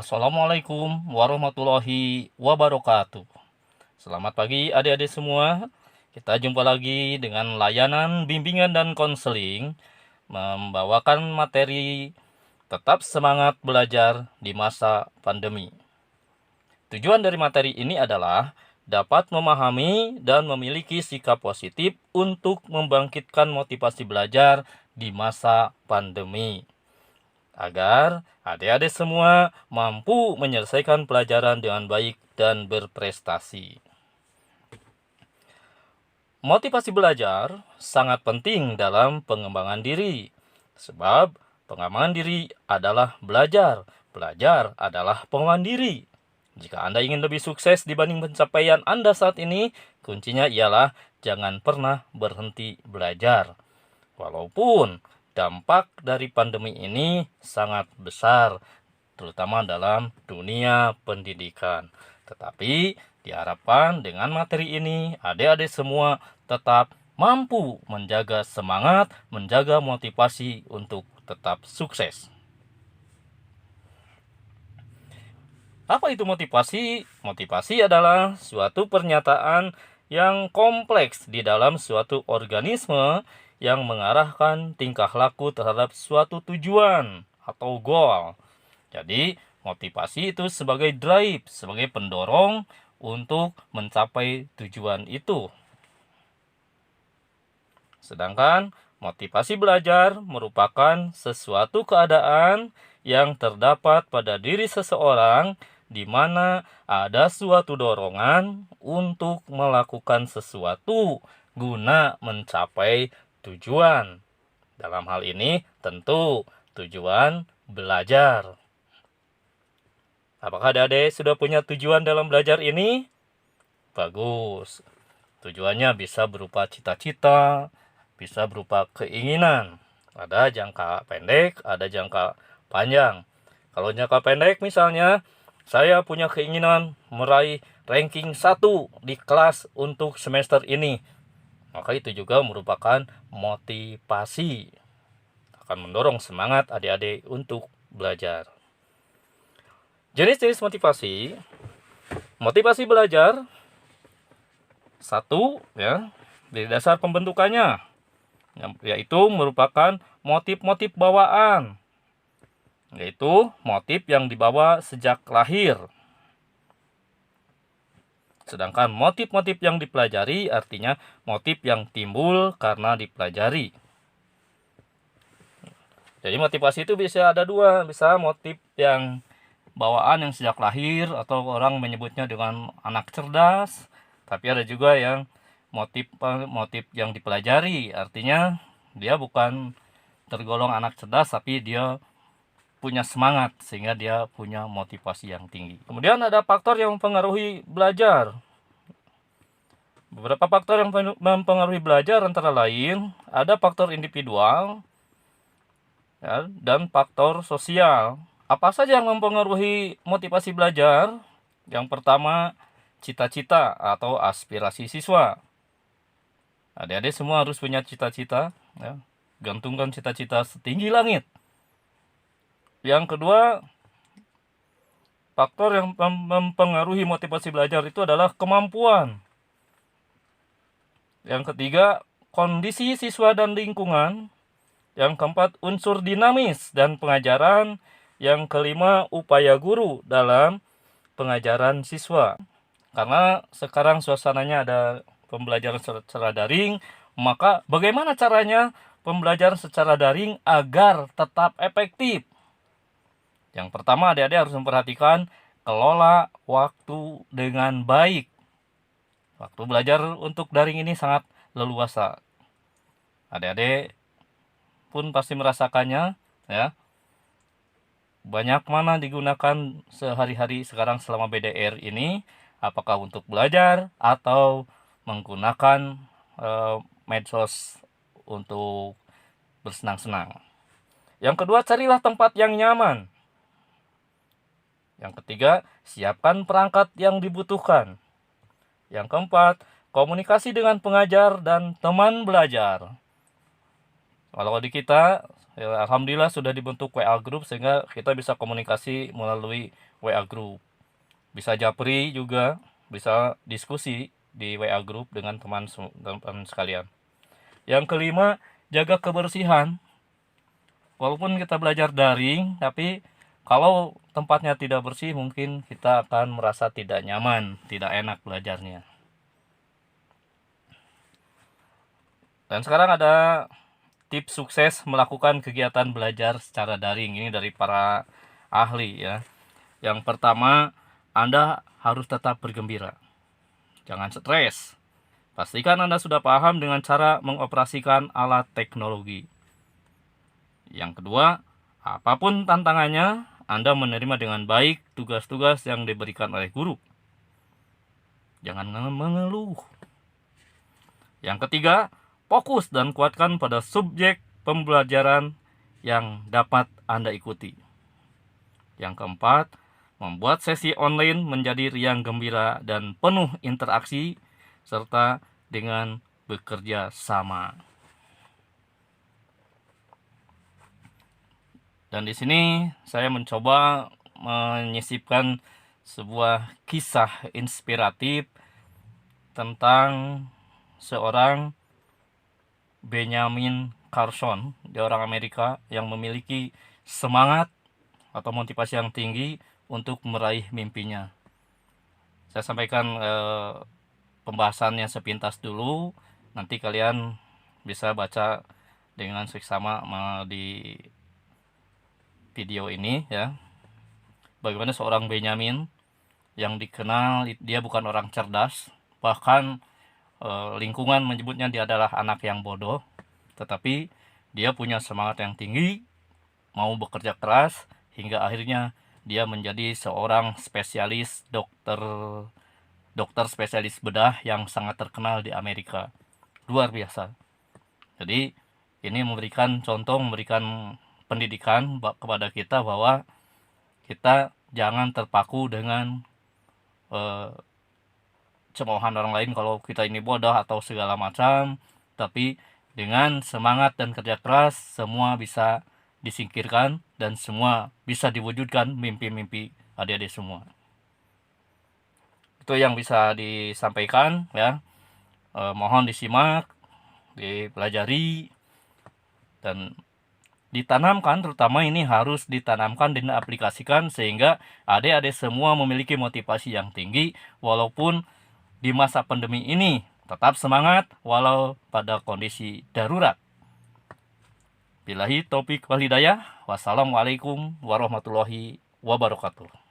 Assalamualaikum warahmatullahi wabarakatuh. Selamat pagi adik-adik semua. Kita jumpa lagi dengan layanan bimbingan dan konseling membawakan materi tetap semangat belajar di masa pandemi. Tujuan dari materi ini adalah dapat memahami dan memiliki sikap positif untuk membangkitkan motivasi belajar di masa pandemi, agar adik-adik semua mampu menyelesaikan pelajaran dengan baik dan berprestasi. Motivasi belajar sangat penting dalam pengembangan diri, sebab pengembangan diri adalah belajar. Belajar adalah pengembangan diri. Jika Anda ingin lebih sukses dibanding pencapaian Anda saat ini, kuncinya ialah jangan pernah berhenti belajar. Walaupun dampak dari pandemi ini sangat besar, terutama dalam dunia pendidikan. Tetapi diharapkan dengan materi ini, adik-adik semua tetap mampu menjaga semangat, menjaga motivasi untuk tetap sukses. Apa itu motivasi? Motivasi adalah suatu pernyataan yang kompleks di dalam suatu organisme yang mengarahkan tingkah laku terhadap suatu tujuan atau goal. Jadi, motivasi itu sebagai drive, sebagai pendorong untuk mencapai tujuan itu. Sedangkan motivasi belajar merupakan sesuatu keadaan yang terdapat pada diri seseorang di mana ada suatu dorongan untuk melakukan sesuatu guna mencapai tujuan. Dalam hal ini tentu tujuan belajar. Apakah adik-adik sudah punya tujuan dalam belajar ini? Bagus. Tujuannya bisa berupa cita-cita, bisa berupa keinginan. Ada jangka pendek, ada jangka panjang. Kalau jangka pendek misalnya, saya punya keinginan meraih ranking 1 di kelas untuk semester ini. Maka itu juga merupakan motivasi. Akan mendorong semangat adik-adik untuk belajar. Jenis-jenis motivasi. Motivasi belajar. 1, dari dasar pembentukannya, yaitu merupakan motif-motif bawaan, yaitu motif yang dibawa sejak lahir. Sedangkan motif-motif yang dipelajari artinya motif yang timbul karena dipelajari. Jadi motivasi itu bisa ada dua, bisa motif yang bawaan yang sejak lahir atau orang menyebutnya dengan anak cerdas, tapi ada juga yang motif yang dipelajari, artinya dia bukan tergolong anak cerdas tapi dia punya semangat sehingga dia punya motivasi yang tinggi. Kemudian ada faktor yang mempengaruhi belajar. Beberapa faktor yang mempengaruhi belajar antara lain ada faktor individual dan faktor sosial. Apa saja yang mempengaruhi motivasi belajar? Yang pertama, cita-cita atau aspirasi siswa. Adik-adik semua harus punya cita-cita, gantungkan cita-cita setinggi langit. Yang kedua, faktor yang mempengaruhi motivasi belajar itu adalah kemampuan. Yang ketiga, kondisi siswa dan lingkungan. Yang keempat, unsur dinamis dan pengajaran. Yang kelima, upaya guru dalam pengajaran siswa. Karena sekarang suasananya ada pembelajaran secara daring, maka bagaimana caranya pembelajaran secara daring agar tetap efektif? Yang pertama, adik-adik harus memperhatikan kelola waktu dengan baik. Waktu belajar untuk daring ini sangat leluasa. Adik-adik pun pasti merasakannya, Banyak mana digunakan sehari-hari sekarang selama BDR ini, apakah untuk belajar atau menggunakan medsos untuk bersenang-senang. Yang kedua, carilah tempat yang nyaman. Yang ketiga, siapkan perangkat yang dibutuhkan. Yang keempat, komunikasi dengan pengajar dan teman belajar. Kalau di kita, alhamdulillah sudah dibentuk WA group sehingga kita bisa komunikasi melalui WA group. Bisa japri juga, bisa diskusi di WA group dengan teman sekalian. Yang kelima, jaga kebersihan. Walaupun kita belajar daring, tapi kalau tempatnya tidak bersih, mungkin kita akan merasa tidak nyaman, tidak enak belajarnya. Dan sekarang ada tips sukses melakukan kegiatan belajar secara daring. Ini dari para ahli ya. Yang pertama, Anda harus tetap bergembira. Jangan stres. Pastikan Anda sudah paham dengan cara mengoperasikan alat teknologi. Yang kedua, apapun tantangannya, Anda menerima dengan baik tugas-tugas yang diberikan oleh guru. Jangan mengeluh. Yang ketiga, fokus dan kuatkan pada subjek pembelajaran yang dapat Anda ikuti. Yang keempat, membuat sesi online menjadi riang gembira dan penuh interaksi serta dengan bekerja sama. Dan di sini saya mencoba menyisipkan sebuah kisah inspiratif tentang seorang Benjamin Carson, dia orang Amerika yang memiliki semangat atau motivasi yang tinggi untuk meraih mimpinya. Saya sampaikan pembahasannya sepintas dulu, nanti kalian bisa baca dengan seksama di video ini ya. Bagaimana seorang Benjamin yang dikenal dia bukan orang cerdas, bahkan lingkungan menyebutnya dia adalah anak yang bodoh, tetapi dia punya semangat yang tinggi, mau bekerja keras, hingga akhirnya dia menjadi seorang spesialis dokter spesialis bedah yang sangat terkenal di Amerika. Luar biasa. Jadi ini memberikan contoh, memberikan pendidikan kepada kita bahwa kita jangan terpaku dengan cemoohan orang lain kalau kita ini bodoh atau segala macam, tapi dengan semangat dan kerja keras semua bisa disingkirkan dan semua bisa diwujudkan mimpi-mimpi adik-adik semua. Itu yang bisa disampaikan ya. Mohon disimak, dipelajari, dan ditanamkan, terutama ini harus ditanamkan dan diaplikasikan sehingga adik-adik semua memiliki motivasi yang tinggi walaupun di masa pandemi ini tetap semangat walau pada kondisi darurat. Billahi taufik wal hidayah. Wassalamualaikum warahmatullahi wabarakatuh.